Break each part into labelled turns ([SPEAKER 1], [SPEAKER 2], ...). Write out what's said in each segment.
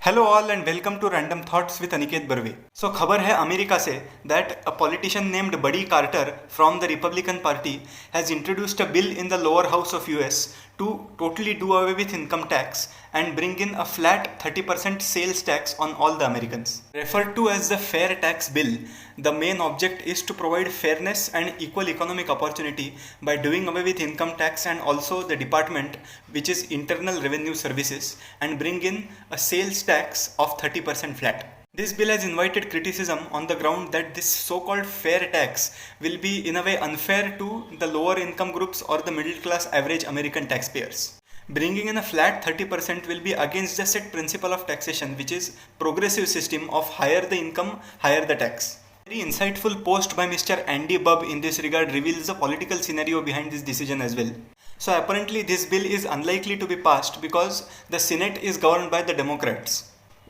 [SPEAKER 1] Hello all and welcome to random thoughts with Aniket Barve. So खबर है America से that a politician named Buddy Carter from the Republican Party has introduced a bill in the lower house of US to totally do away with income tax and bring in a flat 30% sales tax on all the Americans. Referred to as the Fair Tax Bill, the main object is to provide fairness and equal economic opportunity by doing away with income tax and also the department, which is Internal Revenue Services, and bring in a sales tax of 30% flat. This bill has invited criticism on the ground that this so-called fair tax will be in a way unfair to the lower income groups or the middle class average American taxpayers. Bringing in a flat 30% will be against the set principle of taxation, which is progressive system of higher the income, higher the tax. Very insightful post by Mr. Andy Bubb in this regard reveals the political scenario behind this decision as well. So apparently this bill is unlikely to be passed because the Senate is governed by the Democrats.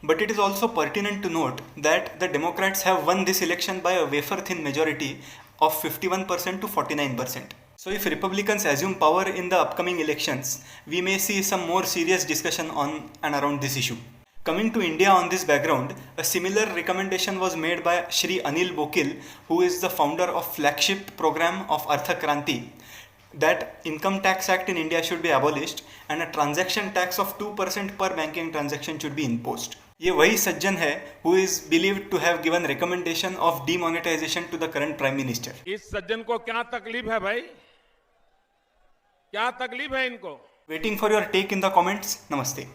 [SPEAKER 1] But it is also pertinent to note that the Democrats have won this election by a wafer-thin majority of 51% to 49%. So if Republicans assume power in the upcoming elections, we may see some more serious discussion on and around this issue. Coming to India on this background, a similar recommendation was made by Shri Anil Bokil, who is the founder of flagship program of Artha Kranti, that income tax act in India should be abolished and a transaction tax of 2% per banking transaction should be imposed. ये वही सज्जन है who is believed to have given recommendation of demonetization to the current prime minister.
[SPEAKER 2] इस सज्जन को क्या तकलीफ है भाई? क्या तकलीफ है इनको?
[SPEAKER 1] Waiting for your take in the comments. Namaste.